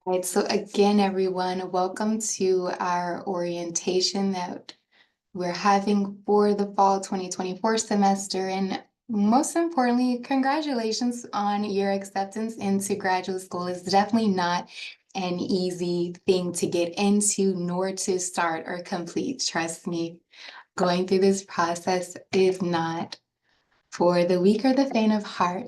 Right, so again, everyone, welcome to our orientation that we're having for the fall 2024 semester. And most importantly, congratulations on your acceptance into graduate school. It's definitely not an easy thing to get into, nor to start or complete. Trust me, going through this process is not for the weak or the faint of heart.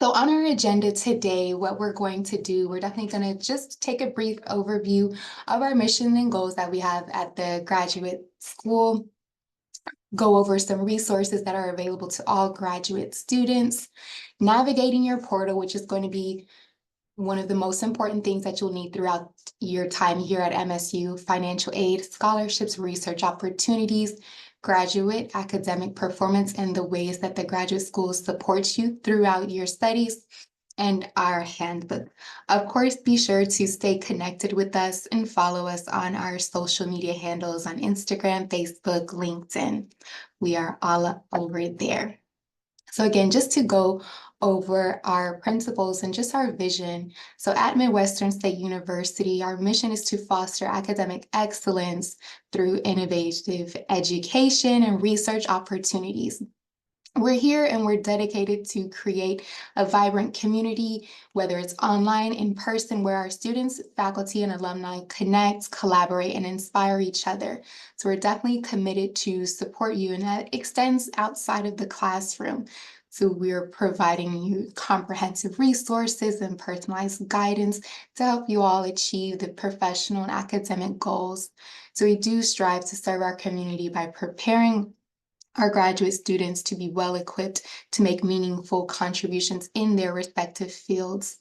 So on our agenda today, what we're going to do, we're definitely going to just take a brief overview of our mission and goals that we have at the graduate school, go over some resources that are available to all graduate students, navigating your portal, which is going to be one of the most important things that you'll need throughout your time here at MSU: financial aid, scholarships, research opportunities, graduate academic performance, and the ways that the graduate school supports you throughout your studies, and our handbook. Of course, be sure to stay connected with us and follow us on our social media handles on Instagram, Facebook, LinkedIn. We are all over there. So again, just to go over our principles and just our vision. So at Midwestern State University, our mission is to foster academic excellence through innovative education and research opportunities. We're here and we're dedicated to create a vibrant community, whether it's online, in person, where our students, faculty, and alumni connect, collaborate, and inspire each other. So we're definitely committed to support you, and that extends outside of the classroom. So we're providing you comprehensive resources and personalized guidance to help you all achieve the professional and academic goals. So we do strive to serve our community by preparing our graduate students to be well equipped to make meaningful contributions in their respective fields.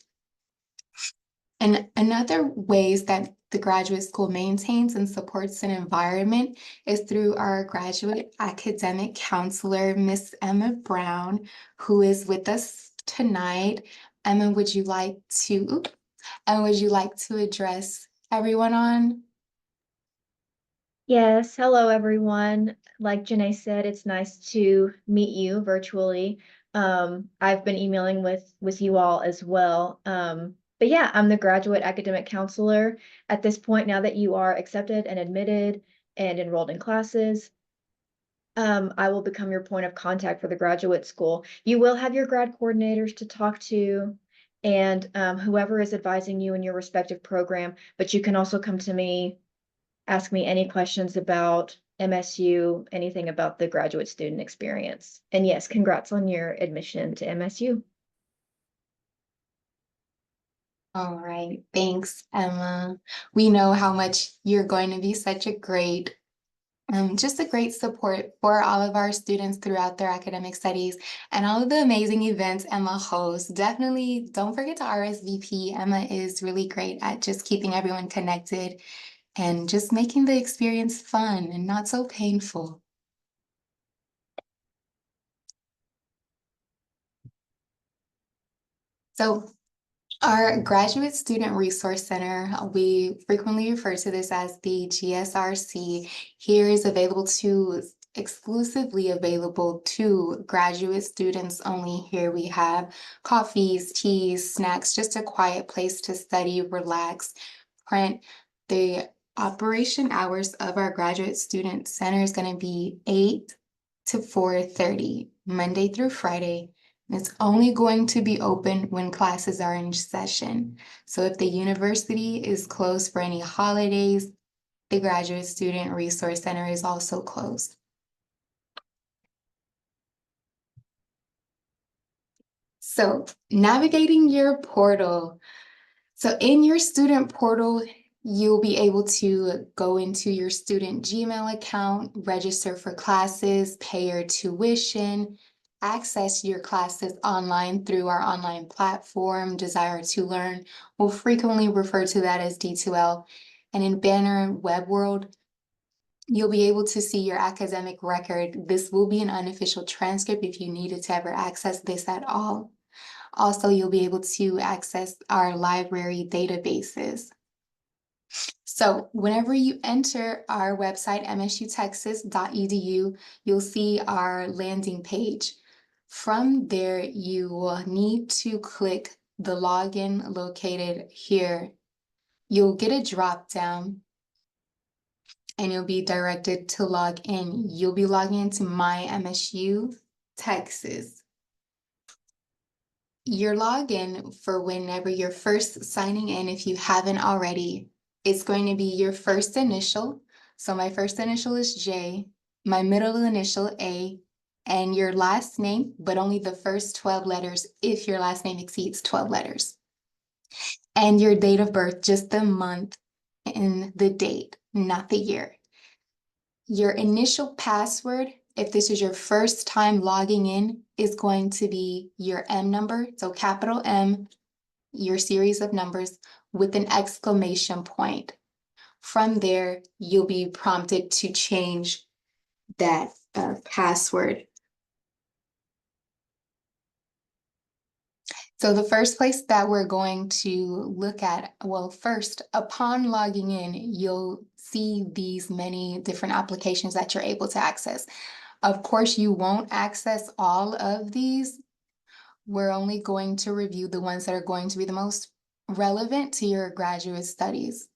And another ways that the graduate school maintains and supports an environment is through our graduate academic counselor, Miss Emma Brown, who is with us tonight. Emma, Emma, would you like to address everyone on? Yes, hello everyone. Like Janae said, it's nice to meet you virtually. I've been emailing with you all as well. But yeah, I'm the graduate academic counselor at this point now that you are accepted and admitted and enrolled in classes. I will become your point of contact for the graduate school. You will have your grad coordinators to talk to and whoever is advising you in your respective program, but you can also come to me, ask me any questions about MSU, anything about the graduate student experience. And yes, congrats on your admission to MSU. All right, thanks, Emma. We know how much you're going to be such a great just a great support for all of our students throughout their academic studies and all of the amazing events Emma hosts. Definitely don't forget to RSVP. Emma is really great at just keeping everyone connected and just making the experience fun and not so painful. So our Graduate Student Resource Center, we frequently refer to this as the GSRC, here is exclusively available to graduate students only. Here we have coffees, teas, snacks, just a quiet place to study, relax, print. The operation hours of our Graduate Student Center is going to be 8 to 4:30, Monday through Friday. It's only going to be open when classes are in session. So if the university is closed for any holidays, the Graduate Student Resource Center is also closed. So navigating your portal. So in your student portal, you'll be able to go into your student Gmail account, register for classes, pay your tuition, access your classes online through our online platform, Desire to Learn. We'll frequently refer to that as D2L. And in Banner Web World, you'll be able to see your academic record. This will be an unofficial transcript if you needed to ever access this at all. Also, you'll be able to access our library databases. So whenever you enter our website, msutexas.edu, you'll see our landing page. From there, you will need to click the login located here. you'll get a drop down and you'll be directed to log in. You'll be logging into My MSU Texas. Your login for whenever you're first signing in, if you haven't already, it's going to be your first initial. So my first initial is J, my middle initial A, and your last name, but only the first 12 letters if your last name exceeds 12 letters. And your date of birth, just the month and the date, not the year. Your initial password, if this is your first time logging in, is going to be your M number. So capital M, your series of numbers with an exclamation point. From there, you'll be prompted to change that password. So the first place that we're going to look at, well, first, upon logging in, you'll see these many different applications that you're able to access. Of course, you won't access all of these. We're only going to review the ones that are going to be the most relevant to your graduate studies.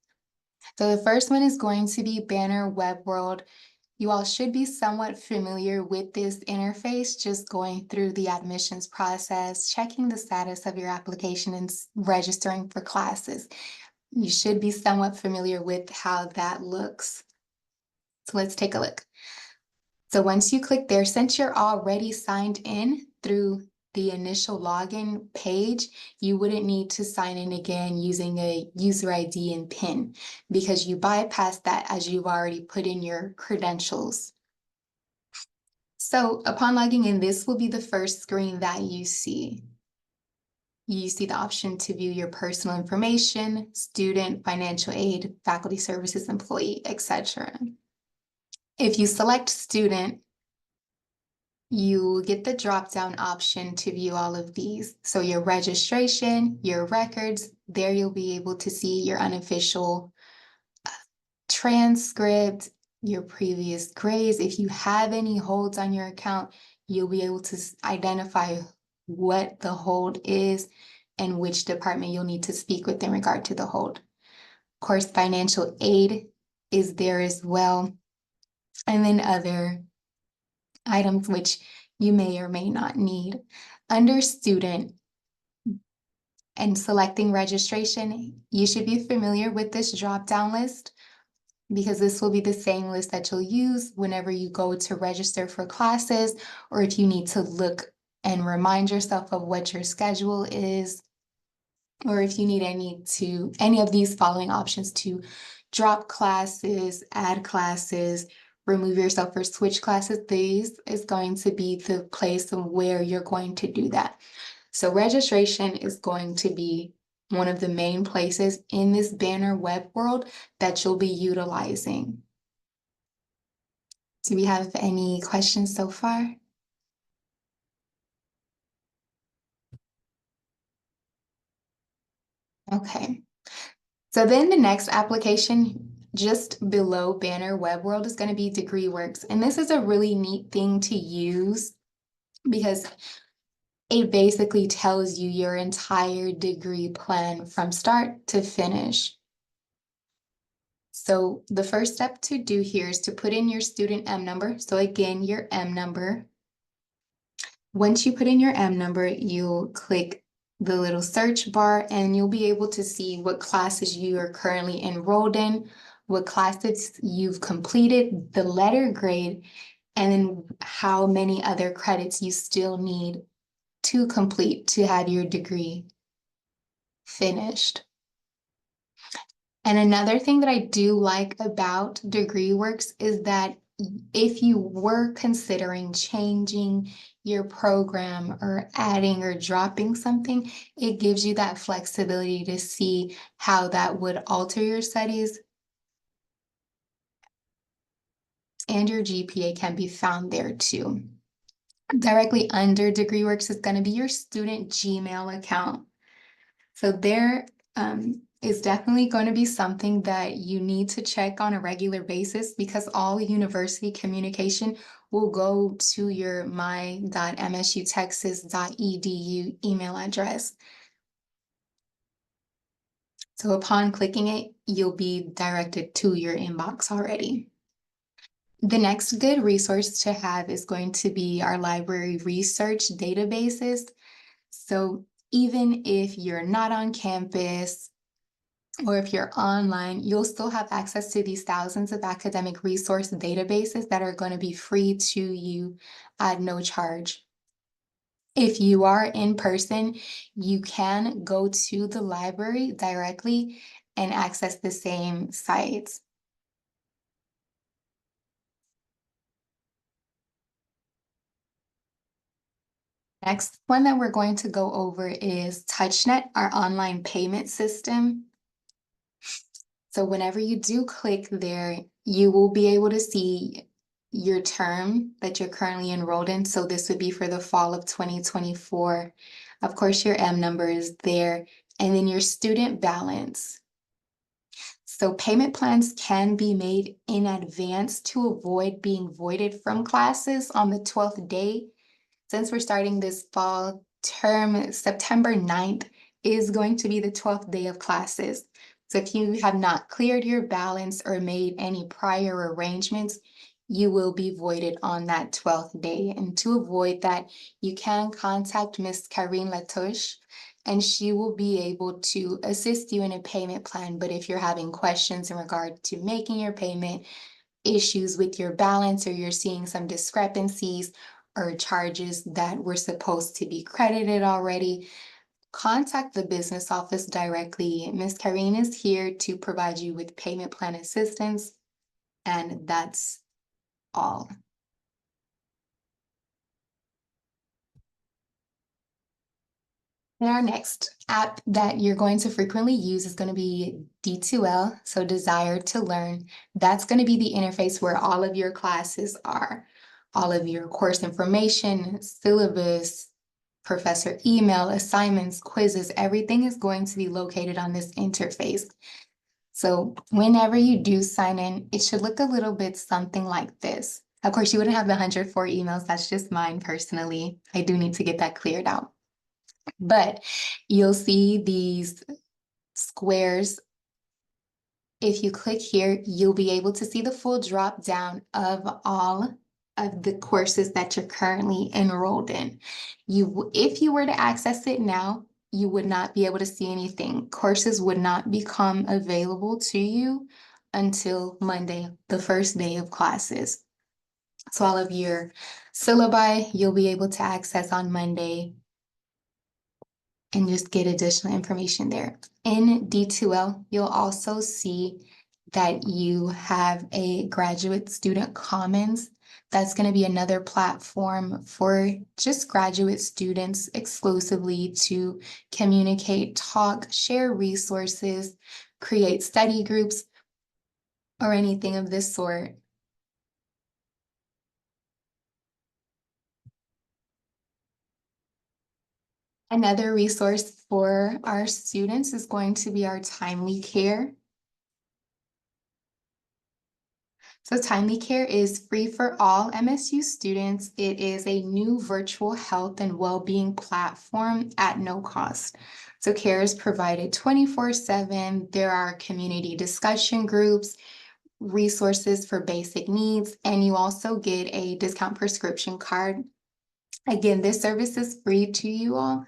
So the first one is going to be Banner Web World. You all should be somewhat familiar with this interface, just going through the admissions process, checking the status of your application and registering for classes. You should be somewhat familiar with how that looks. So let's take a look. So once you click there, since you're already signed in through the initial login page, you wouldn't need to sign in again using a user ID and PIN because you bypass that as you've already put in your credentials. So upon logging in, this will be the first screen that you see. You see the option to view your personal information, student, financial aid, faculty services, employee, etc. If you select student, you get the drop-down option to view all of these. So your registration, your records, there you'll be able to see your unofficial transcript, your previous grades. If you have any holds on your account, you'll be able to identify what the hold is and which department you'll need to speak with in regard to the hold. Of course, financial aid is there as well. And then other items which you may or may not need. Under student and selecting registration, you should be familiar with this drop-down list because this will be the same list that you'll use whenever you go to register for classes or if you need to look and remind yourself of what your schedule is, or if you need any of these following options to drop classes, add classes, remove yourself or switch classes. This is going to be the place where you're going to do that. So registration is going to be one of the main places in this Banner Web World that you'll be utilizing. Do we have any questions so far? Okay. So then the next application just below Banner Web World is going to be DegreeWorks. And this is a really neat thing to use because it basically tells you your entire degree plan from start to finish. So the first step to do here is to put in your student M number. So again, your M number. Once you put in your M number, you'll click the little search bar and you'll be able to see what classes you are currently enrolled in, what classes you've completed, the letter grade, and then how many other credits you still need to complete to have your degree finished. And another thing that I do like about DegreeWorks is that if you were considering changing your program or adding or dropping something, it gives you that flexibility to see how that would alter your studies. And your GPA can be found there too. Directly under DegreeWorks is going to be your student Gmail account. So there is definitely going to be something that you need to check on a regular basis because all university communication will go to your my.msutexas.edu email address. So upon clicking it, you'll be directed to your inbox already. The next good resource to have is going to be our library research databases. So even if you're not on campus or if you're online, you'll still have access to these thousands of academic resource databases that are going to be free to you at no charge. If you are in person, you can go to the library directly and access the same sites. Next one that we're going to go over is TouchNet, our online payment system. So whenever you do click there, you will be able to see your term that you're currently enrolled in. So this would be for the fall of 2024. Of course, your M number is there, and then your student balance. So payment plans can be made in advance to avoid being voided from classes on the 12th day. Since we're starting this fall term, September 9th is going to be the 12th day of classes. So if you have not cleared your balance or made any prior arrangements, you will be voided on that 12th day. And to avoid that, you can contact Miss Karine Latouche, and she will be able to assist you in a payment plan. But if you're having questions in regard to making your payment, issues with your balance, or you're seeing some discrepancies or charges that were supposed to be credited already, contact the business office directly. Ms. Karine is here to provide you with payment plan assistance, and that's all. And our next app that you're going to frequently use is going to be D2L, so Desire to Learn. That's going to be the interface where all of your classes are. All of your course information, syllabus, professor email, assignments, quizzes, everything is going to be located on this interface. So whenever you do sign in, it should look a little bit something like this. Of course, you wouldn't have the 104 emails. That's just mine personally. I do need to get that cleared out. But you'll see these squares. If you click here, you'll be able to see the full drop down of all of the courses that you're currently enrolled in. If you were to access it now, you would not be able to see anything. Courses would not become available to you until Monday, the first day of classes. So all of your syllabi, you'll be able to access on Monday and just get additional information there. In D2L, you'll also see that you have a graduate student commons. That's going to be another platform for just graduate students exclusively to communicate, talk, share resources, create study groups, or anything of this sort. Another resource for our students is going to be our Timely Care. So Timely Care is free for all MSU students. It is a new virtual health and well-being platform at no cost. So care is provided 24/7. There are community discussion groups, resources for basic needs, and you also get a discount prescription card. Again, this service is free to you all.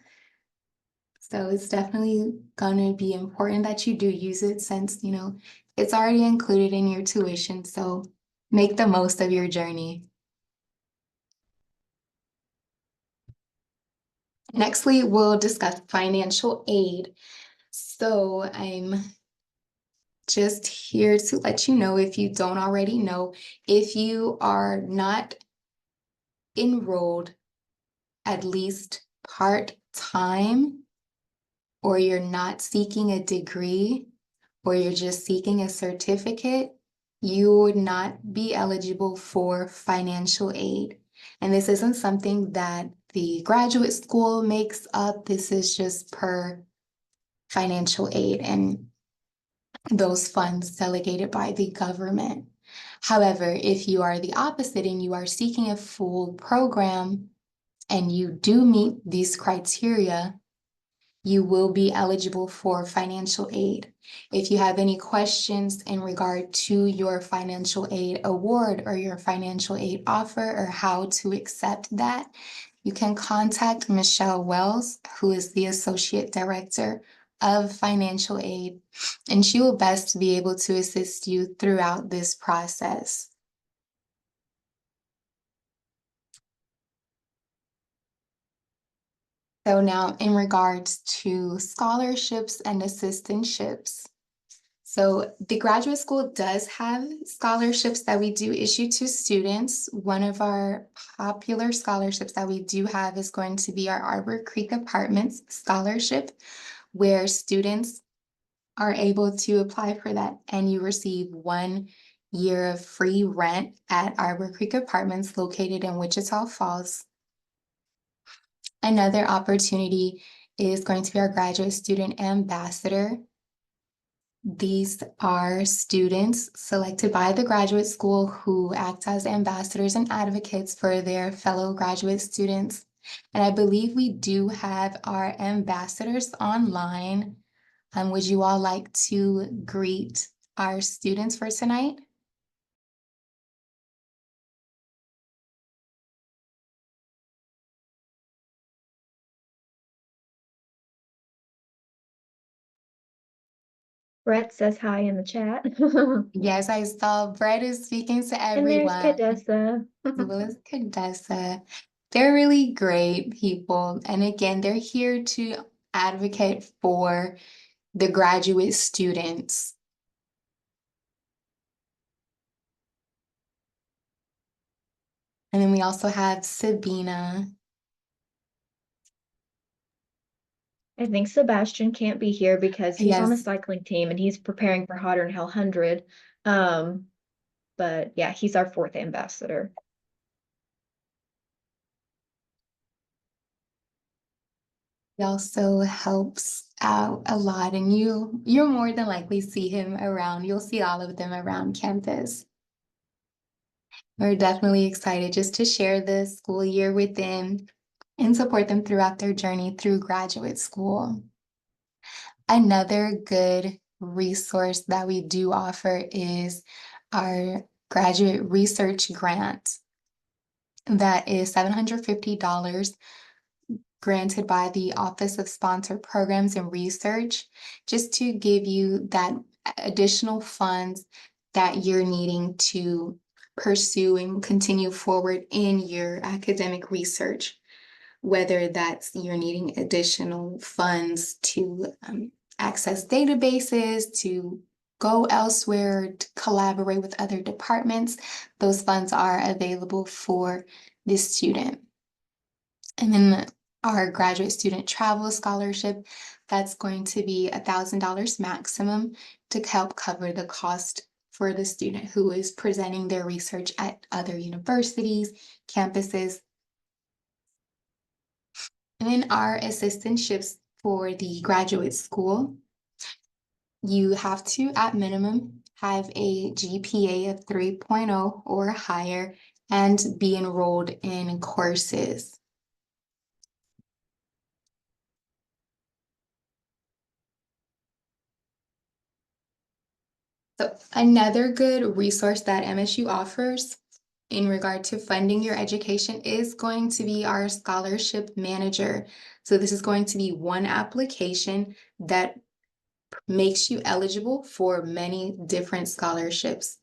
So it's definitely going to be important that you do use it since, it's already included in your tuition. So make the most of your journey. Nextly, we'll discuss financial aid. So I'm just here to let you know, if you don't already know, if you are not enrolled at least part-time, or you're not seeking a degree, or you're just seeking a certificate, you would not be eligible for financial aid. And this isn't something that the graduate school makes up. This is just per financial aid and those funds delegated by the government. However, if you are the opposite and you are seeking a full program and you do meet these criteria, you will be eligible for financial aid. If you have any questions in regard to your financial aid award or your financial aid offer or how to accept that, you can contact Michelle Wells, who is the Associate Director of Financial Aid, and she will best be able to assist you throughout this process. So now in regards to scholarships and assistantships. So the graduate school does have scholarships that we do issue to students. One of our popular scholarships that we do have is going to be our Arbor Creek Apartments Scholarship, where students are able to apply for that and you receive 1 year of free rent at Arbor Creek Apartments located in Wichita Falls. Another opportunity is going to be our graduate student ambassador. These are students selected by the graduate school who act as ambassadors and advocates for their fellow graduate students. And I believe we do have our ambassadors online. Would you all like to greet our students for tonight? Brett says hi in the chat. Yes, I saw Brett is speaking to And there's everyone, Cadessa. as well as Cadessa. They're really great people. And again, they're here to advocate for the graduate students. And then we also have Sabina. I think Sebastian can't be here because he's on the Yes, cycling team and he's preparing for Hotter than Hell 100. But yeah, he's our fourth ambassador. he also helps out a lot, and you're more than likely see him around. You'll see all of them around campus. We're definitely excited just to share the school year with them and support them throughout their journey through graduate school. Another good resource that we do offer is our graduate research grant. That is $750 granted by the Office of Sponsored Programs and Research, just to give you that additional funds that you're needing to pursue and continue forward in your academic research, whether that's you're needing additional funds to access databases, to go elsewhere, to collaborate with other departments. Those funds are available for this student. And then our graduate student travel scholarship, that's going to be $1,000 maximum to help cover the cost for the student who is presenting their research at other universities, campuses. And then our assistantships for the graduate school, you have to, at minimum, have a GPA of 3.0 or higher and be enrolled in courses. So another good resource that MSU offers in regard to funding your education is going to be our scholarship manager. So this is going to be one application that makes you eligible for many different scholarships.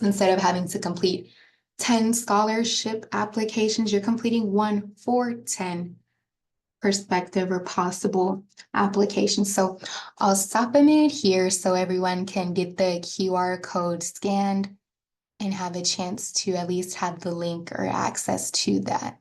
Instead of having to complete 10 scholarship applications, you're completing one for 10 perspective or possible applications. So I'll stop a minute here so everyone can get the QR code scanned and have a chance to at least have the link or access to that.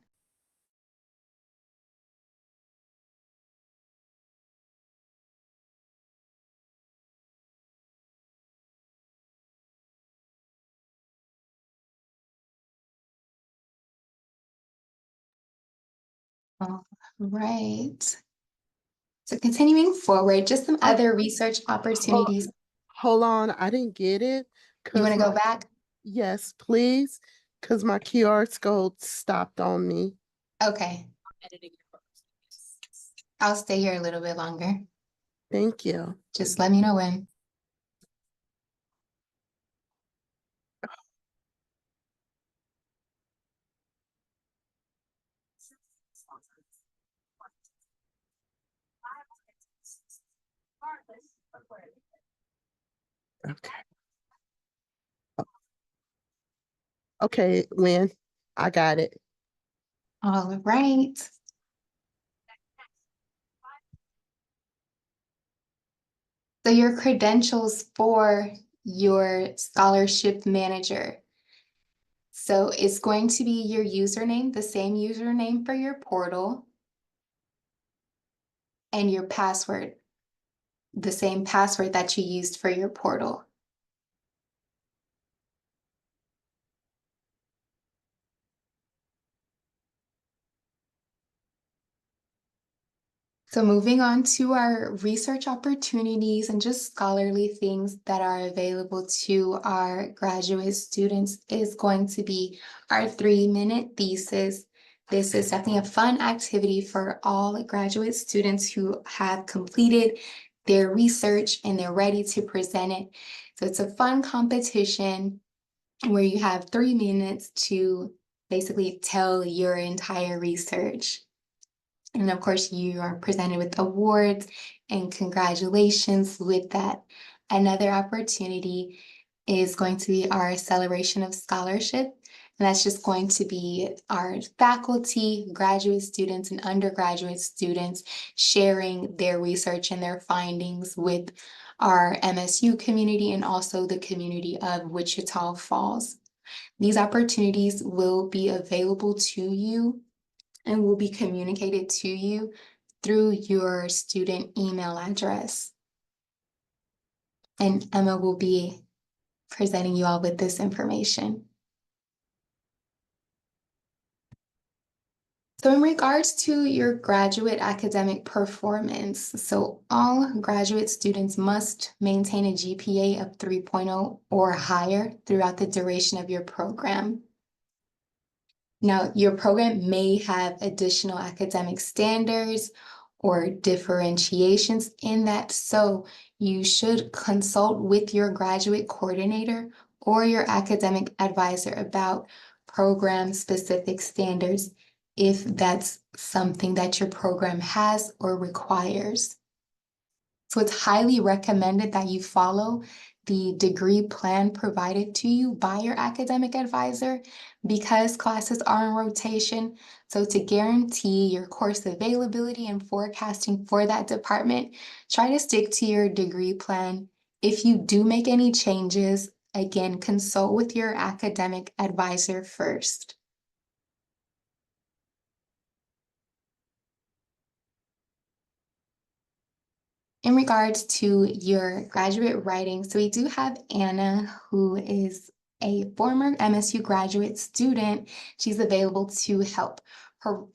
All right. So continuing forward, just some Oh, other research hold, opportunities. hold on. I didn't get it You want because to go back? yes, please, because my QR code stopped on me. Okay. I'll stay here a little bit longer. Thank you. Just let me know when. Okay. Okay, Lynn, I got it. All right. So your credentials for your scholarship manager. So it's going to be your username, the same username for your portal, and your password, the same password that you used for your portal. So moving on to our research opportunities and just scholarly things that are available to our graduate students is going to be our 3-minute thesis. This is definitely a fun activity for all graduate students who have completed their research and they're ready to present it. So it's a fun competition where you have 3 minutes to basically tell your entire research. And of course, you are presented with awards and congratulations with that. Another opportunity is going to be our celebration of scholarship. And that's just going to be our faculty, graduate students, and undergraduate students sharing their research and their findings with our MSU community and also the community of Wichita Falls. These opportunities will be available to you and will be communicated to you through your student email address. And Emma will be presenting you all with this information. So in regards to your graduate academic performance, so all graduate students must maintain a GPA of 3.0 or higher throughout the duration of your program. Now, your program may have additional academic standards or differentiations in that, so you should consult with your graduate coordinator or your academic advisor about program-specific standards if that's something that your program has or requires. So it's highly recommended that you follow the degree plan provided to you by your academic advisor because classes are in rotation. So to guarantee your course availability and forecasting for that department, try to stick to your degree plan. If you do make any changes, again, consult with your academic advisor first. In regards to your graduate writing, so we do have Anna, who is a former MSU graduate student. She's available to help. Her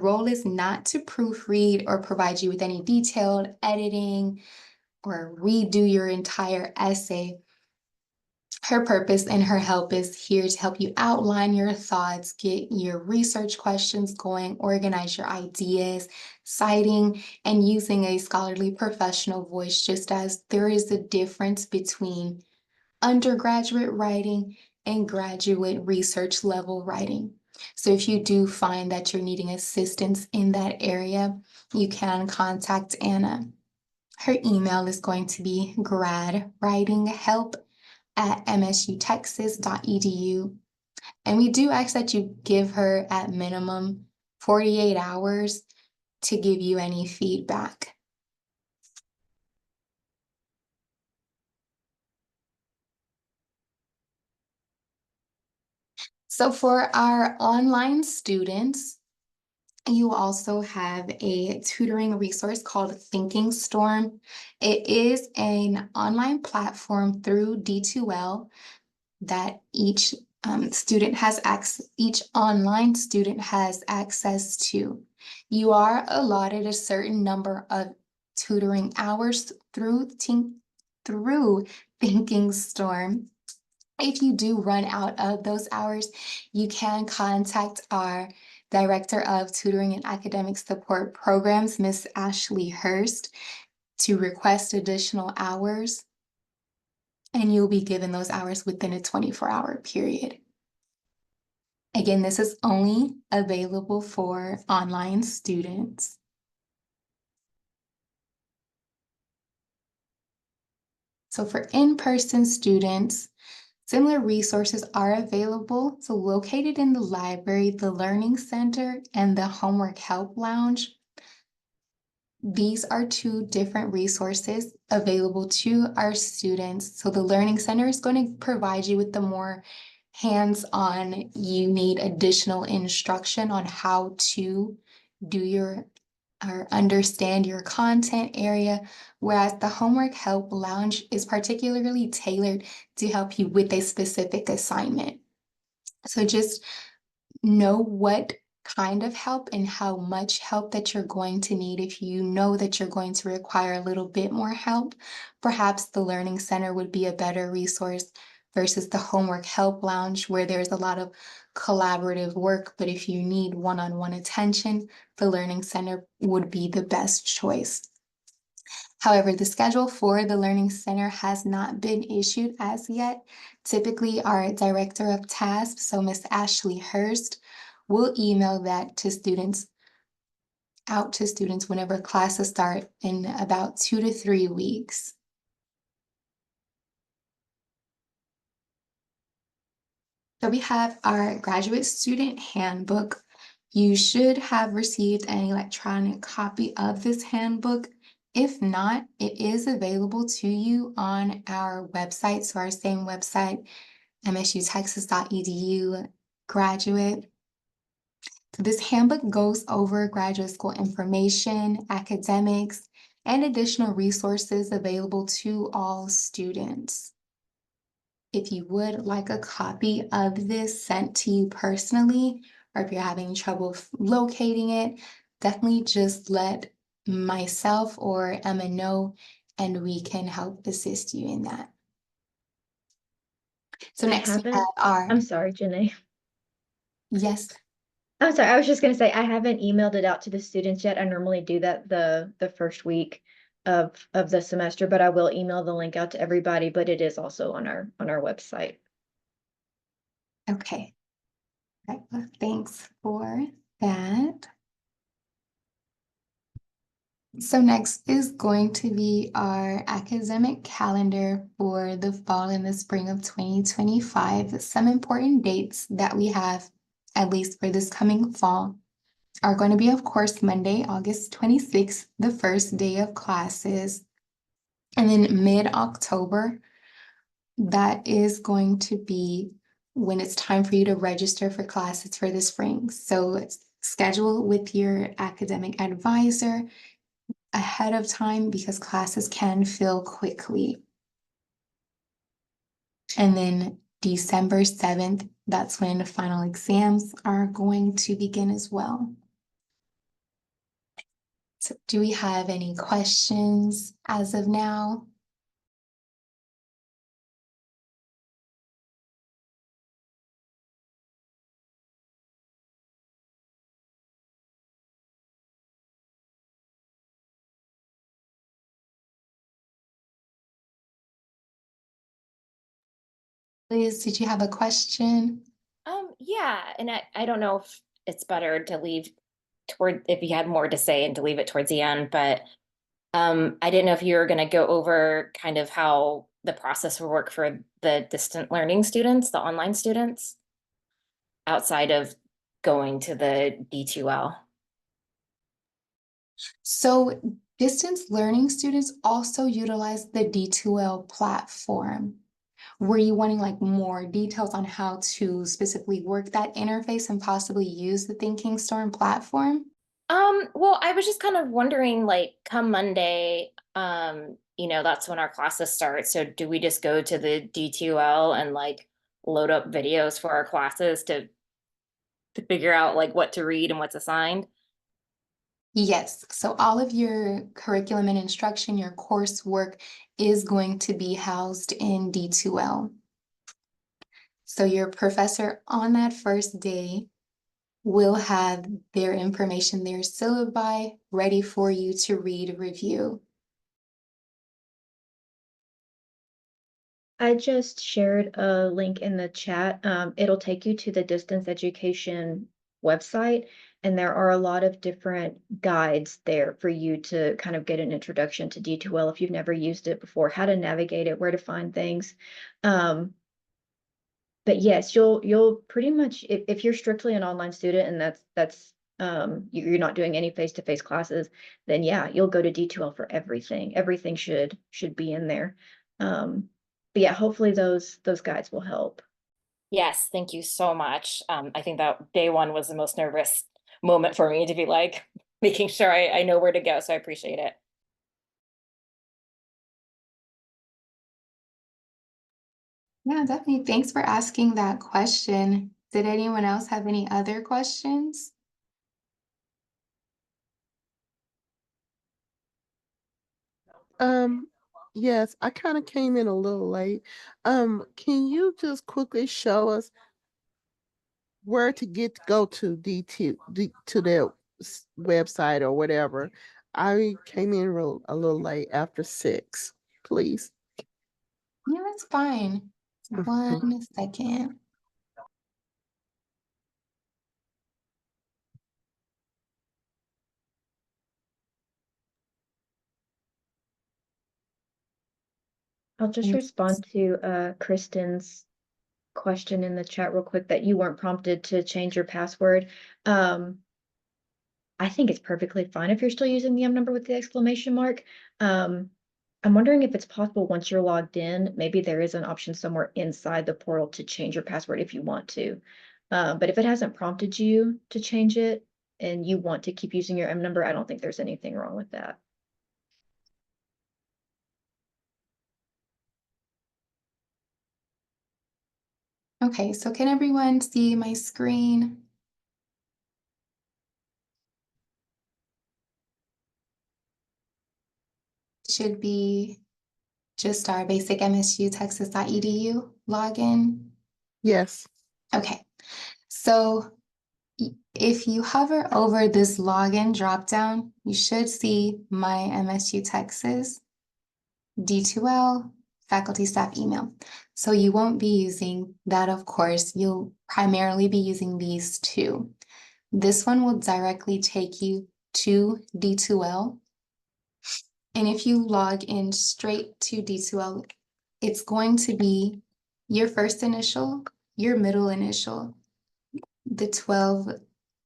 role is not to proofread or provide you with any detailed editing or redo your entire essay. Her purpose and her help is here to help you outline your thoughts, get your research questions going, organize your ideas, citing and using a scholarly professional voice, just as there is a difference between undergraduate writing and graduate research level writing. So if you do find that you're needing assistance in that area, you can contact Anna. Her email is going to be gradwritinghelp@msutexas.edu. And we do ask that you give her at minimum 48 hours to give you any feedback. So for our online students, you also have a tutoring resource called Thinking Storm. It is an online platform through D2L that each online student has access to. You are allotted a certain number of tutoring hours through Thinking Storm. If you do run out of those hours, you can contact our Director of Tutoring and Academic Support Programs, Ms. Ashley Hurst, to request additional hours. And you'll be given those hours within a 24-hour period. Again, this is only available for online students. So for in-person students, similar resources are available. So located in the library, the Learning Center, and the Homework Help Lounge. These are two different resources available to our students. So the Learning Center is going to provide you with the more hands-on, you need additional instruction on how to do your or understand your content area, whereas the Homework Help Lounge is particularly tailored to help you with a specific assignment. So just know what kind of help and how much help that you're going to need. If you know that you're going to require a little bit more help, perhaps the Learning Center would be a better resource versus the Homework Help Lounge, where there's a lot of collaborative work. But if you need one-on-one attention, the Learning Center would be the best choice. However, the schedule for the Learning Center has not been issued as yet. Typically, our Director of TASP, so Ms. Ashley Hurst, will email that to students, out to students whenever classes start in about 2 to 3 weeks. So we have our graduate student handbook. You should have received an electronic copy of this handbook. If not, it is available to you on our website. So our same website, msutexas.edu graduate. So this handbook goes over graduate school information, academics, and additional resources available to all students. If you would like a copy of this sent to you personally, or if you're having trouble locating it, definitely just let myself or Emma know, and we can help assist you in that. So I next we have haven't, our, I'm sorry, Janae. yes, I'm sorry, I was just gonna say, I haven't emailed it out to the students yet. I normally do that the first week of the semester, but I will email the link out to everybody, but it is also on our website. okay. Right, well, thanks for that. So next is going to be our academic calendar for the fall and the spring of 2025. Some important dates that we have, at least for this coming fall, are going to be, of course, Monday, August 26th, the first day of classes. And then mid-October, that is going to be when it's time for you to register for classes for the spring. So schedule with your academic advisor ahead of time because classes can fill quickly. And then December 7th, that's when final exams are going to begin as well. So do we have any questions as of now? Liz, did you have a question? Yeah, and I don't know if it's better to leave if you had more to say and to leave it towards the end, but I didn't know if you were going to go over kind of how the process will work for the distant learning students, the online students, outside of going to the D2L. So distance learning students also utilize the D2L platform. Were you wanting like more details on how to specifically work that interface and possibly use the Thinking Storm platform? Well, I was just kind of wondering, like, come Monday, that's when our classes start. So do we just go to the D2L and like load up videos for our classes to figure out like what to read and what's assigned? Yes, so all of your curriculum and instruction, your coursework is going to be housed in D2L. So your professor on that first day will have their information, their syllabi ready for you to read, review. I just shared a link in the chat. It'll take you to the distance education website, and there are a lot of different guides there for you to kind of get an introduction to D2L if you've never used it before, how to navigate it, where to find things. But yes, you'll pretty much, if you're strictly an online student and that's you're not doing any face-to-face classes, then yeah, you'll go to D2L for everything. Everything should be in there. But yeah, hopefully those guides will help. Yes, thank you so much. I think that day one was the most nervous moment for me to be like making sure I know where to go. So I appreciate it. Yeah, definitely. Thanks for asking that question. Did anyone else have any other questions? Yes, I kind of came in a little late. Can you just quickly show us where to go to to their website or whatever? I came in a little late after 6, please. Yeah, that's fine. Mhm. 1 second. I'll just respond to Kristen's question in the chat real quick that you weren't prompted to change your password. I think it's perfectly fine if you're still using the number with the exclamation mark. I'm wondering if it's possible once you're logged in, maybe there is an option somewhere inside the portal to change your password if you want to. But if it hasn't prompted you to change it and you want to keep using your number, I don't think there's anything wrong with that. Okay, so can everyone see my screen? Should be just our basic msutexas.edu login. Yes. Okay, so if you hover over this login dropdown, you should see my MSU Texas D2L faculty staff email. So you won't be using that, of course. You'll primarily be using these two. This one will directly take you to D2L. And if you log in straight to D2L, it's going to be your first initial, your middle initial, the 12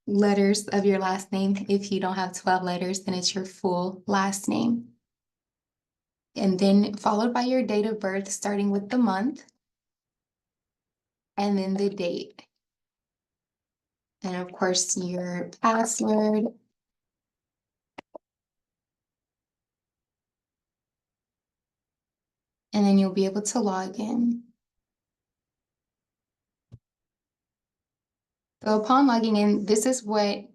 letters of your last name. If you don't have 12 letters, then it's your full last name. And then followed by your date of birth, starting with the month, and then the date. And of course, your password. And then you'll be able to log in. So upon logging in, this is what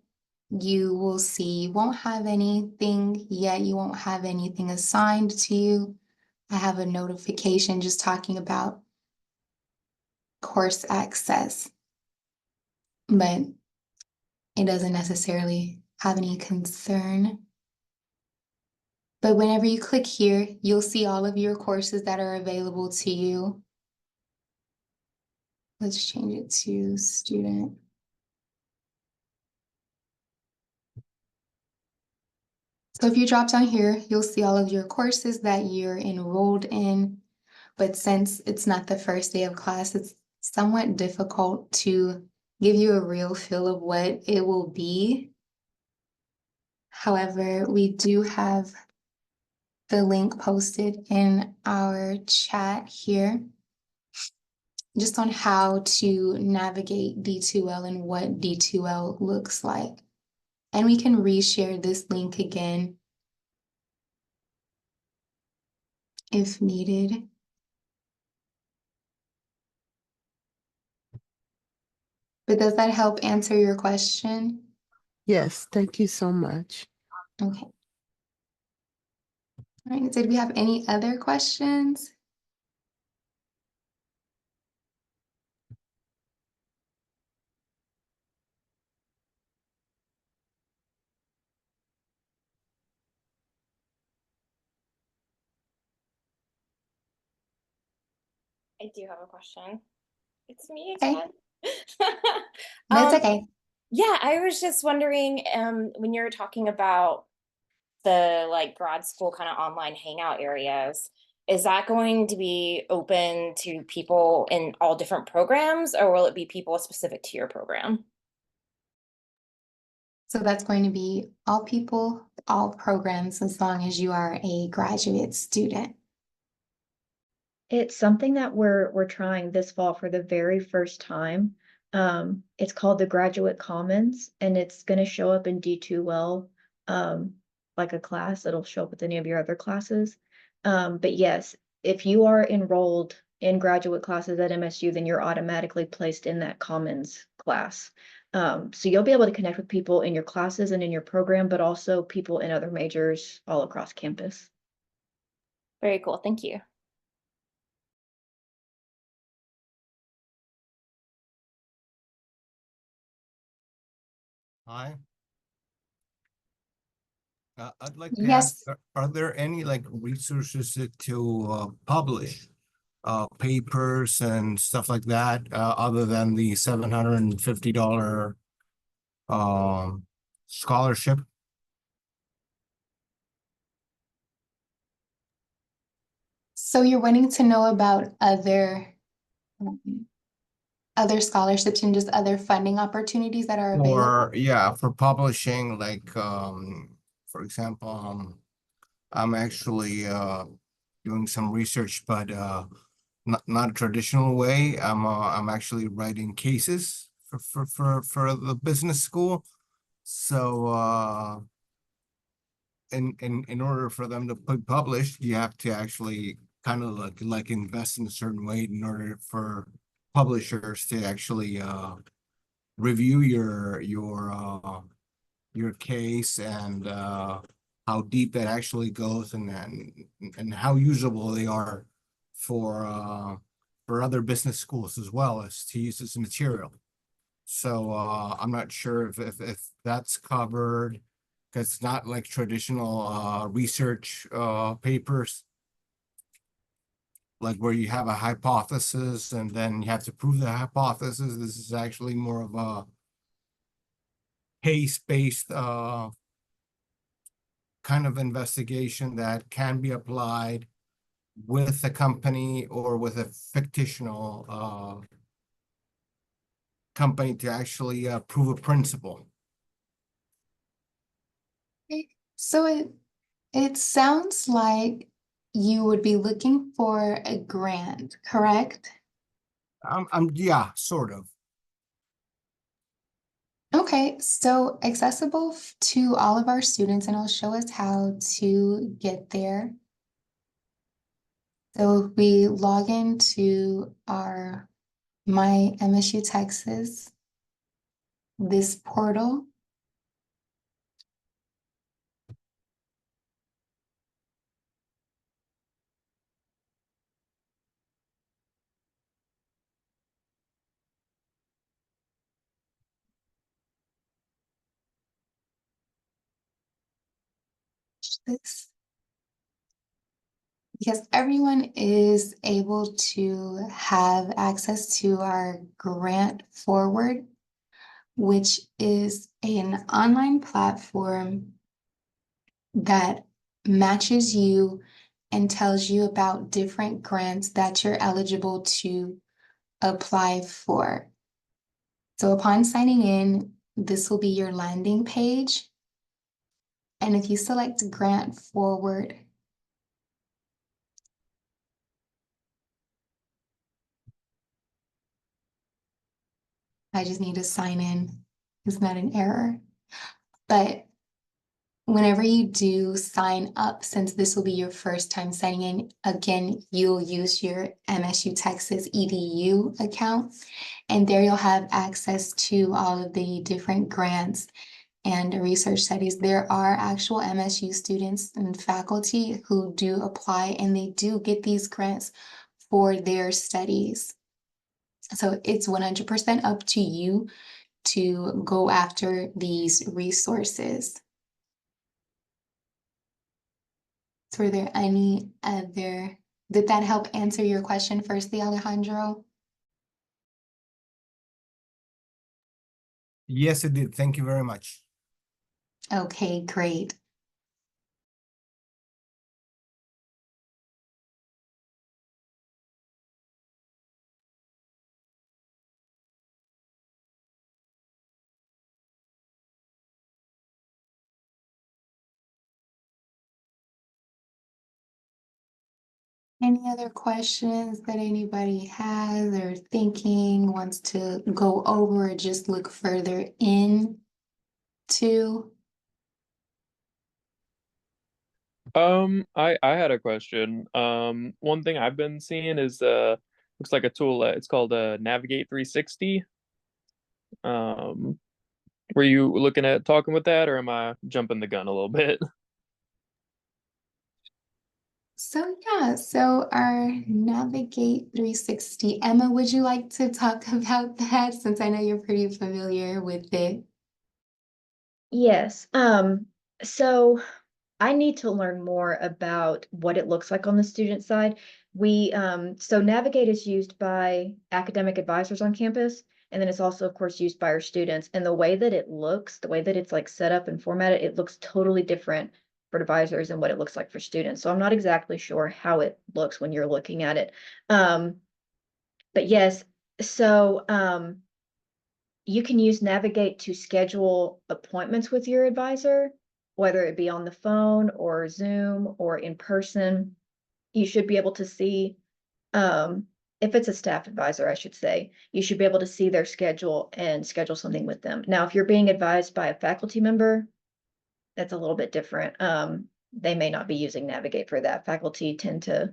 you will see. You won't have anything yet. You won't have anything assigned to you. I have a notification just talking about course access, but it doesn't necessarily have any concern. But whenever you click here, you'll see all of your courses that are available to you. Let's change it to student. So if you drop down here, you'll see all of your courses that you're enrolled in. But since it's not the first day of class, it's somewhat difficult to give you a real feel of what it will be. However, we do have the link posted in our chat here just on how to navigate D2L and what D2L looks like. And we can reshare this link again if needed. But does that help answer your question? Yes, thank you so much. Okay. All right, did we have any other questions? I do have a question. It's me Okay, again. that's Um, okay. yeah, I was just wondering, when you're talking about the like grad school kind of online hangout areas, is that going to be open to people in all different programs, or will it be people specific to your program? So that's going to be all people, all programs, as long as you are a graduate student. It's something that we're trying this fall for the very first time. It's called the Graduate Commons, and it's going to show up in D2 well, like a class. It'll show up with any of your other classes. But yes, if you are enrolled in graduate classes at MSU, then you're automatically placed in that Commons class. So you'll be able to connect with people in your classes and in your program, but also people in other majors all across campus. Very cool. Thank you. Hi. I'd like to ask, Yes, are there any like resources to publish papers and stuff like that, other than the $750 scholarship? so you're wanting to know about um, other scholarships and just other funding opportunities that are Or available? yeah, for publishing, like for example, I'm actually doing some research, but not a traditional way. I'm actually writing cases for the business school. So in order for them to be published, you have to actually kind of like invest in a certain way in order for publishers to actually review your case, and how deep that actually goes, and how usable they are for other business schools as well as to use this material. So I'm not sure if that's covered, because it's not like traditional research papers, like where you have a hypothesis and then you have to prove the hypothesis. This is actually more of a case-based kind of investigation that can be applied with a company or with a fictional company to actually prove a principle. Okay. So it sounds like you would be looking for a grant, correct? Yeah, sort of. Okay, so accessible to all of our students, and it'll show us how to get there. So if we log into our My MSU Texas, this portal, this, because everyone is able to have access to our grant forward, which is an online platform that matches you and tells you about different grants that you're eligible to apply for. So upon signing in, this will be your landing page. And if you select grant forward, I just need to sign in. It's not an error. But whenever you do sign up, since this will be your first time signing in, again, you'll use your MSU Texas EDU account, and there you'll have access to all of the different grants and research studies. There are actual MSU students and faculty who do apply, and they do get these grants for their studies. So it's 100% up to you to go after these resources. So are there any other Did that help answer your question firstly, Alejandro? Yes, it did. Thank you very much. Okay, great. Any other questions that anybody has or thinking, wants to go over or just look further into? I had a question. One thing I've been seeing is looks like a tool. It's called Navigate 360. Um, were you looking at talking with that, or am I jumping the gun a little bit? So yeah, so our Navigate 360. Emma, would you like to talk about that since I know you're pretty familiar with it? Yes. So I need to learn more about what it looks like on the student side. So Navigate is used by academic advisors on campus, and then it's also, of course, used by our students. And the way that it looks, the way that it's like set up and formatted, it looks totally different for advisors and what it looks like for students. So I'm not exactly sure how it looks when you're looking at it. But yes, so you can use Navigate to schedule appointments with your advisor, whether it be on the phone or Zoom or in person. You should be able to see, if it's a staff advisor, I should say, you should be able to see their schedule and schedule something with them. Now, if you're being advised by a faculty member, that's a little bit different. They may not be using Navigate for that. Faculty tend to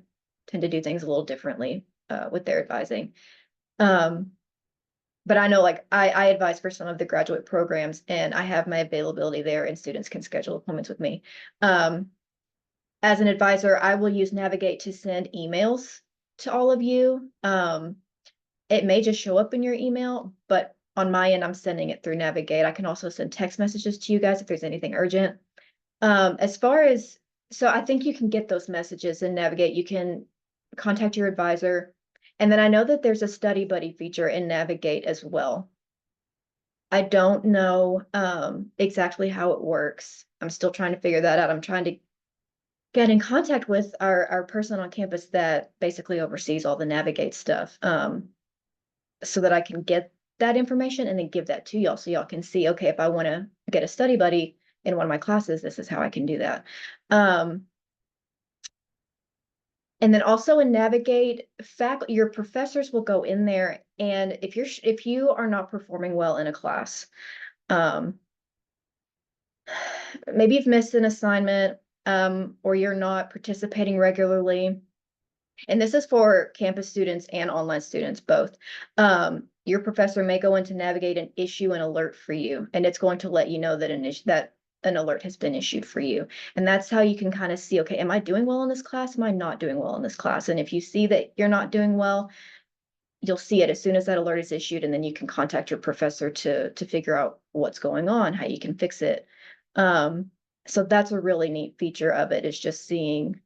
do things a little differently with their advising. But I know like I advise for some of the graduate programs and I have my availability there and students can schedule appointments with me. As an advisor, I will use Navigate to send emails to all of you. It may just show up in your email, but on my end, I'm sending it through Navigate. I can also send text messages to you guys if there's anything urgent. So I think you can get those messages in Navigate. You can contact your advisor. And then I know that there's a study buddy feature in Navigate as well. I don't know exactly how it works. I'm still trying to figure that out. I'm trying to get in contact with our person on campus that basically oversees all the Navigate stuff, so that I can get that information and then give that to y'all so y'all can see, okay, if I want to get a study buddy in one of my classes, this is how I can do that. And then also in Navigate, your professors will go in there, and if you are not performing well in a class, maybe you've missed an assignment, or you're not participating regularly, and this is for campus students and online students both. Your professor may go into Navigate and issue an alert for you, and it's going to let you know that an alert has been issued for you. And that's how you can kind of see, okay, am I doing well in this class? Am I not doing well in this class? And if you see that you're not doing well, you'll see it as soon as that alert is issued, and then you can contact your professor to figure out what's going on, how you can fix it. So that's a really neat feature of it, is just seeing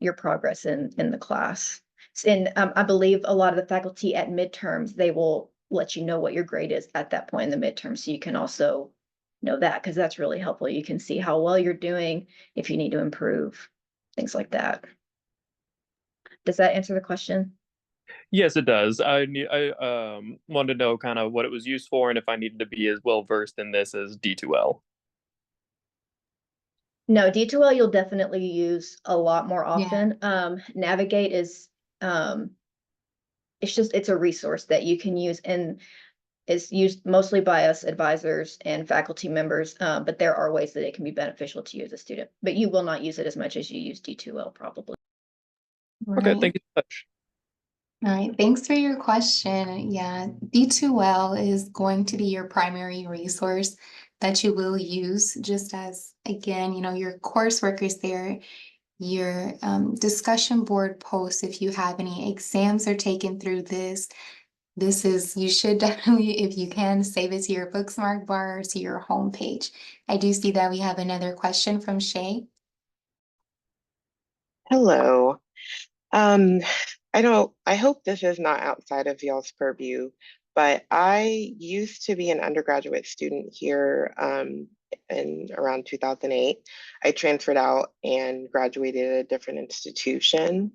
your progress in the class. And I believe a lot of the faculty at midterms, they will let you know what your grade is at that point in the midterm, so you can also know that, because that's really helpful. You can see how well you're doing, if you need to improve, things like that. Does that answer the question? Yes, it does. I wanted to know kind of what it was used for and if I needed to be as well versed in this as D2L. No, D2L you'll definitely use a lot more Yeah. often. Navigate is it's a resource that you can use, and is used mostly by us advisors and faculty members, but there are ways that it can be beneficial to you as a student, but you will not use it as much as you use D2L probably. Okay, Right. thank you so much. All right, thanks for your question. Yeah, D2L is going to be your primary resource that you will use, just as, again, your coursework is there, your discussion board posts, if you have any exams are taken through this. You should definitely, if you can, save it to your bookmark bar or to your homepage. I do see that we have another question from Shay. Hello. Um, I hope this is not outside of y'all's purview, but I used to be an undergraduate student here in around 2008. I transferred out and graduated at a different institution.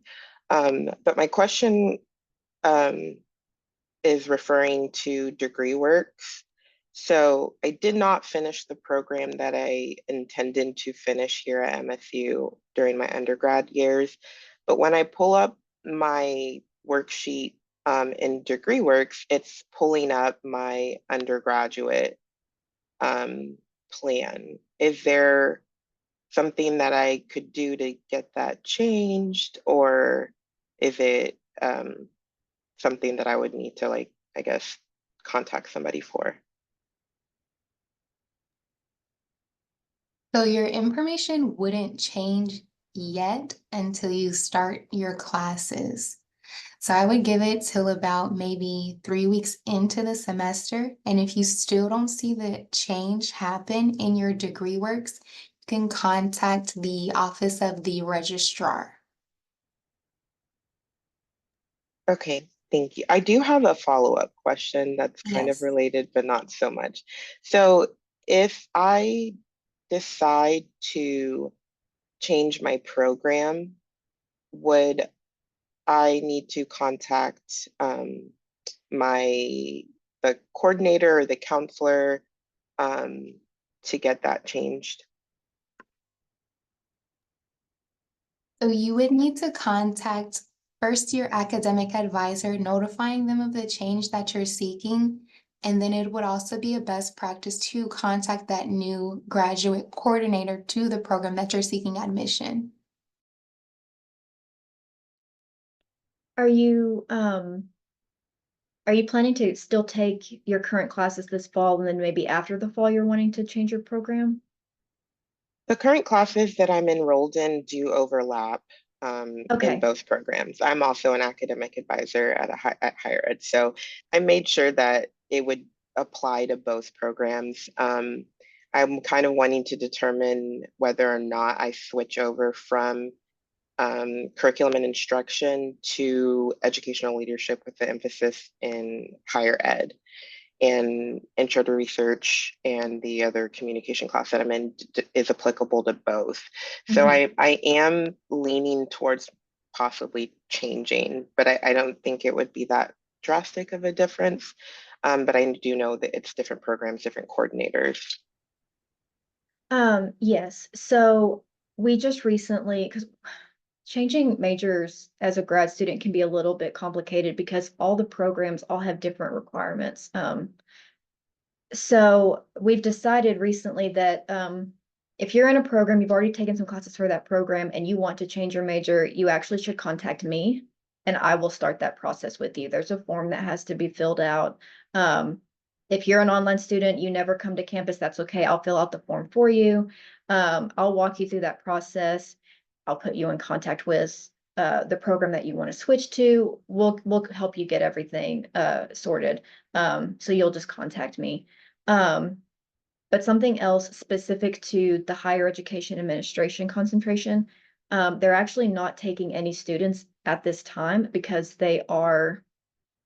But my question um, is referring to degree works. So I did not finish the program that I intended to finish here at MSU during my undergrad years. But when I pull up my worksheet in degree works, it's pulling up my undergraduate plan. Is there something that I could do to get that changed, or is it something that I would need to, like, I guess, contact somebody for? So your information wouldn't change yet until you start your classes. So I would give it till about maybe 3 weeks into the semester. And if you still don't see the change happen in your degree works, you can contact the office of the registrar. Okay, thank you. I do have a follow-up question that's kind of Yes. related, but not so much. So if I decide to change my program, would I need to contact my the coordinator or the counselor um, to get that changed? So you would need to contact first your academic advisor, notifying them of the change that you're seeking. And then it would also be a best practice to contact that new graduate coordinator to the program that you're seeking admission. Are you planning to still take your current classes this fall and then maybe after the fall you're wanting to change your program? The current classes that I'm enrolled in do overlap in Okay. both programs. I'm also an academic advisor at at higher ed, so I made sure that it would apply to both programs. I'm kind of wanting to determine whether or not I switch over from curriculum and instruction to educational leadership with the emphasis in higher ed. And intro to research and the other communication class that I'm in is applicable to both. So I am leaning towards possibly changing, but I don't think it would be that drastic of a difference. But I do know that it's different programs, different coordinators. Yes. So we just recently, because changing majors as a grad student can be a little bit complicated because all the programs all have different requirements. So we've decided recently that if you're in a program, you've already taken some classes for that program and you want to change your major, you actually should contact me and I will start that process with you. There's a form that has to be filled out. If you're an online student, you never come to campus, that's okay. I'll fill out the form for you. I'll walk you through that process. I'll put you in contact with the program that you want to switch to. We'll help you get everything sorted. So you'll just contact me. Um, but something else specific to the higher education administration concentration, they're actually not taking any students at this time because they are,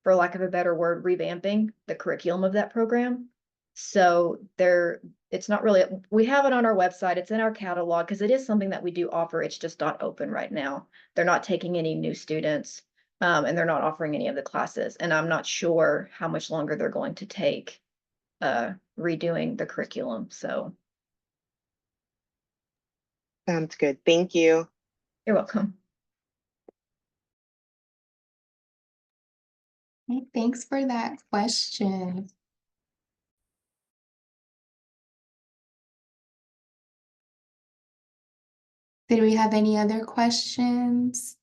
for lack of a better word, revamping the curriculum of that program. So it's not really, we have it on our website, it's in our catalog, because it is something that we do offer, it's just not open right now. They're not taking any new students, and they're not offering any of the classes, and I'm not sure how much longer they're going to take redoing the curriculum. So Sounds good. Thank you. you're welcome. Hey, thanks for that question. Did we have any other questions?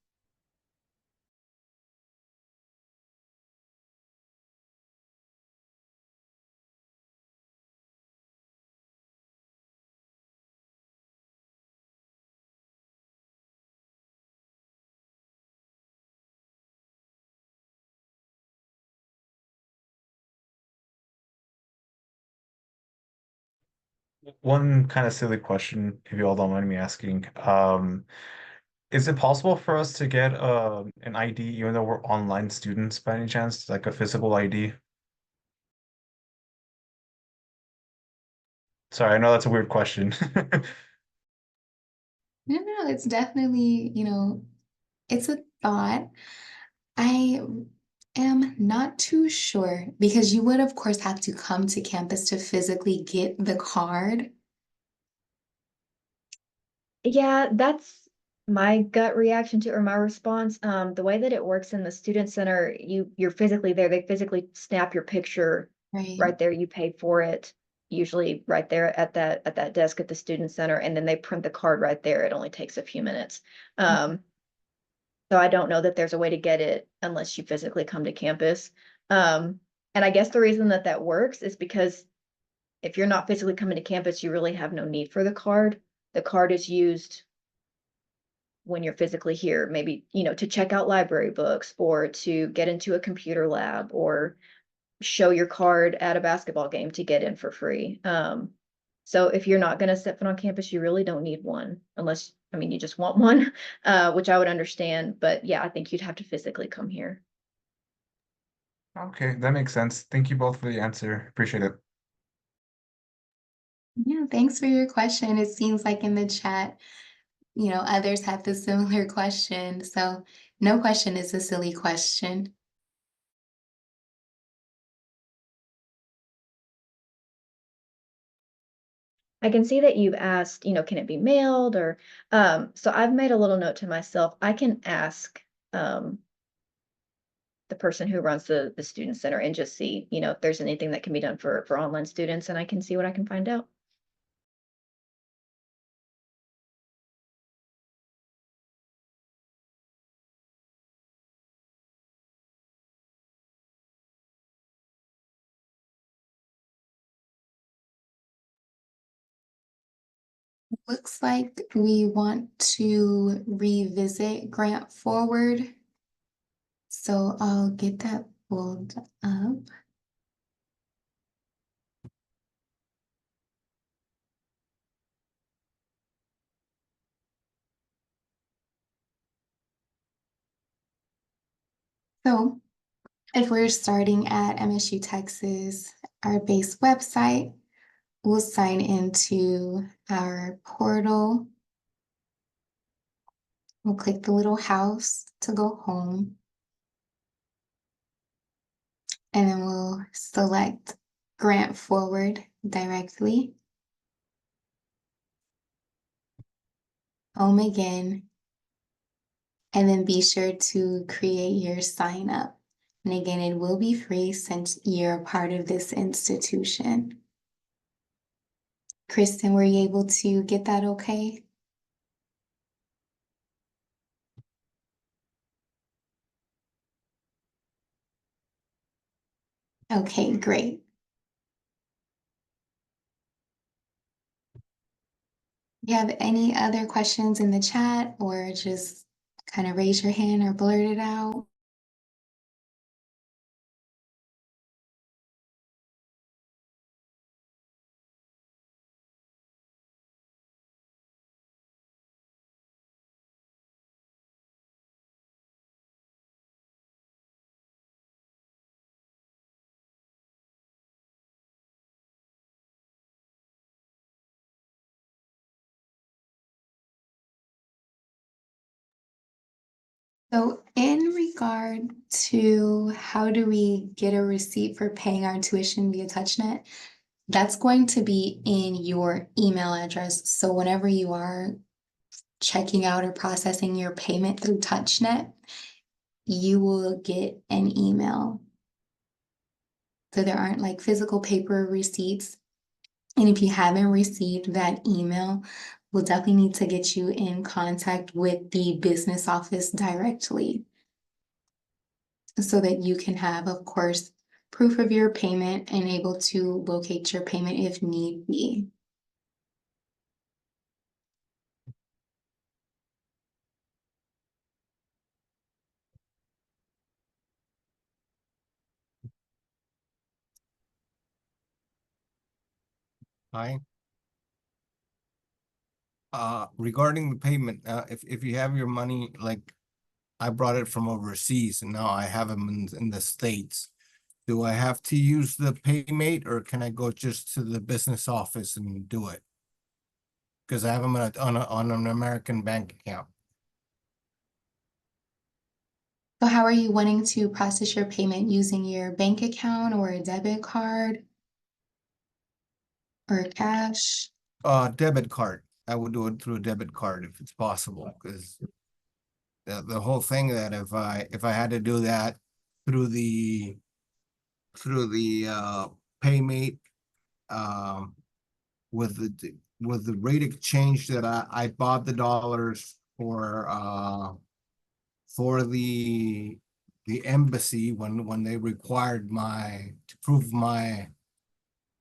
One kind of silly question, if you all don't mind me asking. Is it possible for us to get an ID even though we're online students by any chance, like a physical ID? Sorry, I know that's a weird question. No, it's definitely, it's a thought. I am not too sure because you would, of course, have to come to campus to physically get the card. Yeah, that's my gut reaction to or my response. The way that it works in the student center, you're physically there. They physically snap your picture Right. right there. You pay for it, usually right there at that desk at the student center, and then they print the card right there. It only takes a few minutes. So I don't know that there's a way to get it unless you physically come to campus. And I guess the reason that that works is because if you're not physically coming to campus, you really have no need for the card. The card is used when you're physically here, maybe, to check out library books or to get into a computer lab or show your card at a basketball game to get in for free. So if you're not going to set foot on campus, you really don't need one unless, I mean, you just want one, which I would understand. But yeah, I think you'd have to physically come here. Okay, that makes sense. Thank you both for the answer. Appreciate it. Yeah, thanks for your question. It seems like in the chat, others have the similar question. So no question is a silly question. I can see that you've asked, can it be mailed or, so I've made a little note to myself. I can ask, the person who runs the student center and just see, if there's anything that can be done for online students, and I can see what I can find out. Looks like we want to revisit Grant Forward. So I'll get that pulled up. So if we're starting at MSU Texas, our base website, we'll sign into our portal. We'll click the little house to go home. And then we'll select Grant Forward directly. Home again. And then be sure to create your sign up. And again, it will be free since you're a part of this institution. Kristen, were you able to get that okay? Okay, great. You have any other questions in the chat or just kind of raise your hand or blurt it out? So in regard to how do we get a receipt for paying our tuition via TouchNet, that's going to be in your email address. So whenever you are checking out or processing your payment through TouchNet, you will get an email. So there aren't like physical paper receipts. And if you haven't received that email, we'll definitely need to get you in contact with the business office directly so that you can have, of course, proof of your payment and able to locate your payment if need be. Hi. Regarding the payment, if you have your money, like I brought it from overseas and now I have them in the States. Do I have to use the PayMate or can I go just to the business office and do it? Because I have them on an American bank account. So how are you wanting to process your payment, using your bank account or a debit card or cash? Debit card. I would do it through a debit card if it's possible, because the whole thing that if I had to do that through the PayMate, um with the rate exchange that I bought the dollars for the embassy when they required to prove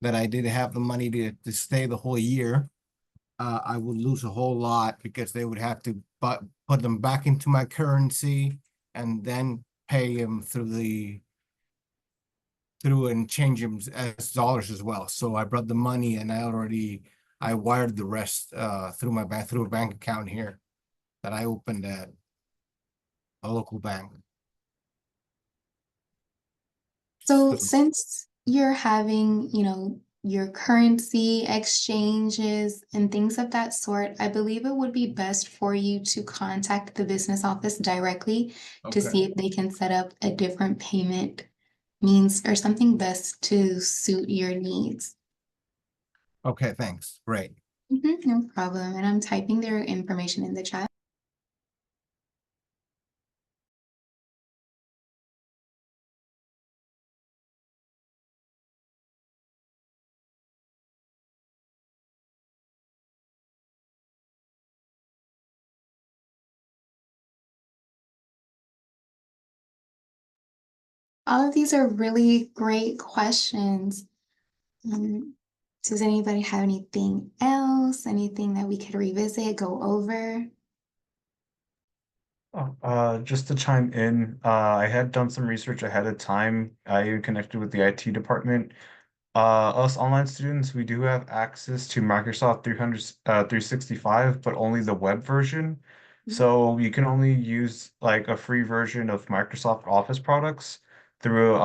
that I did have the money to stay the whole year. I would lose a whole lot because they would have to put them back into my currency and then pay them through and change them as dollars as well. So I brought the money and I wired the rest through a bank account here that I opened at a local bank. So since you're having, your currency exchanges and things of that sort, I believe it would be best for you to contact the business office directly to see if they can set up a different payment means or something best to suit your needs. Okay, thanks. Great. No problem. And I'm typing their information in the chat. All of these are really great questions. Does anybody have anything else? Anything that we could revisit, go over? Just to chime in, I had done some research ahead of time. I connected with the IT department. Us online students, we do have access to Microsoft 365, but only the web version. So you can only use like a free version of Microsoft Office products through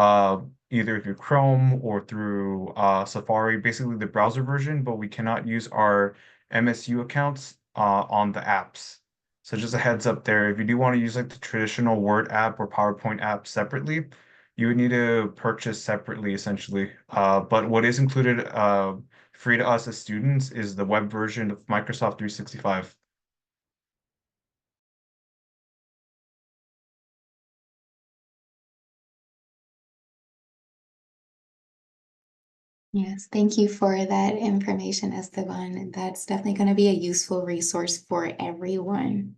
either through Chrome or through Safari, basically the browser version, but we cannot use our MSU accounts on the apps. So just a heads up there, if you do want to use like the traditional Word app or PowerPoint app separately, you would need to purchase separately essentially. But what is included free to us as students is the web version of Microsoft 365. Yes, thank you for that information, Esteban. That's definitely going to be a useful resource for everyone,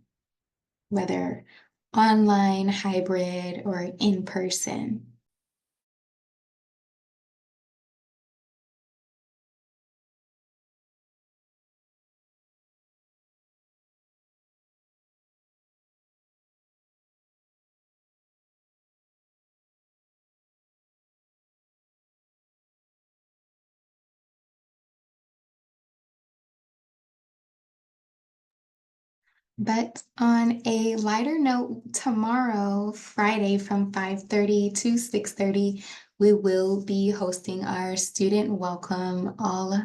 whether online, hybrid, or in person. But on a lighter note, tomorrow, Friday, from 5:30 to 6:30, we will be hosting our student welcome. All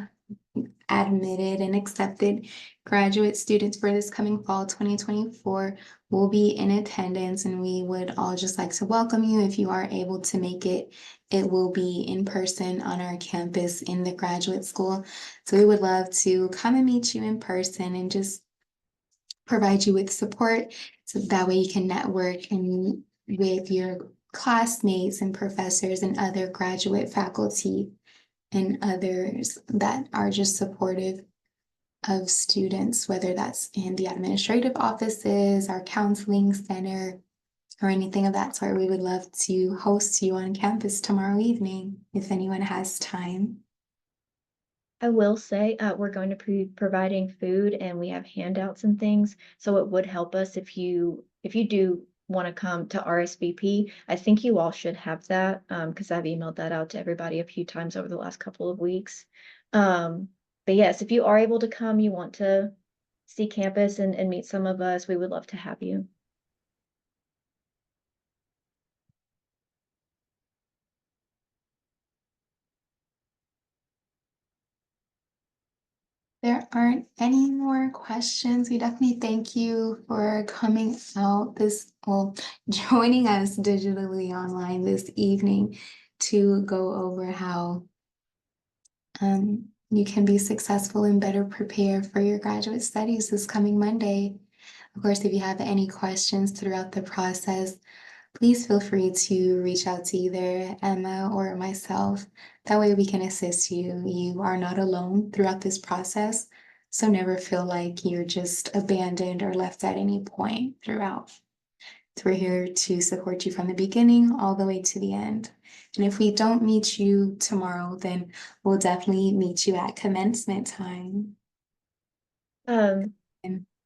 admitted and accepted graduate students for this coming fall 2024 will be in attendance, and we would all just like to welcome you. If you are able to make it, it will be in person on our campus in the graduate school. So we would love to come and meet you in person and just provide you with support so that way you can network and with your classmates and professors and other graduate faculty and others that are just supportive of students, whether that's in the administrative offices, our counseling center, or anything of that sort. We would love to host you on campus tomorrow evening if anyone has time. I will say, we're going to be providing food and we have handouts and things, so it would help us if you do want to come to RSVP. I think you all should have that, because I've emailed that out to everybody a few times over the last couple of weeks. But yes, if you are able to come, you want to see campus and meet some of us, we would love to have you. There aren't any more questions. We definitely thank you for coming out joining us digitally online this evening to go over how you can be successful and better prepare for your graduate studies this coming Monday. Of course, if you have any questions throughout the process, please feel free to reach out to either Emma or myself. That way we can assist you. You are not alone throughout this process, so never feel like you're just abandoned or left at any point throughout. So we're here to support you from the beginning all the way to the end. And if we don't meet you tomorrow, then we'll definitely meet you at commencement time.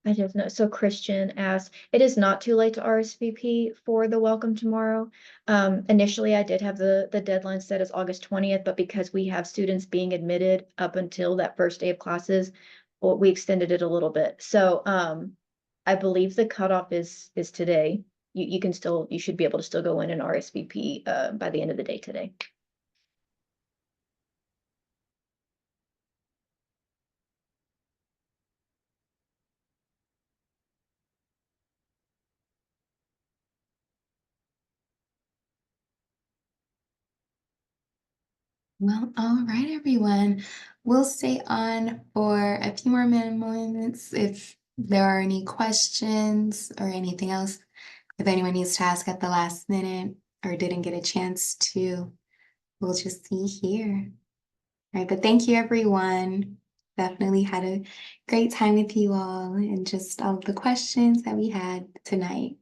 I just know. So Christian asked, it is not too late to RSVP for the welcome tomorrow. Initially, I did have the deadline set as August 20th, but because we have students being admitted up until that first day of classes, well, we extended it a little bit. So I believe the cutoff is today. You should be able to still go in and RSVP by the end of the day today. Well, all right, everyone. We'll stay on for a few more moments if there are any questions or anything else. If anyone needs to ask at the last minute or didn't get a chance to, we'll just see here. All right, but thank you, everyone. Definitely had a great time with you all and just all of the questions that we had tonight.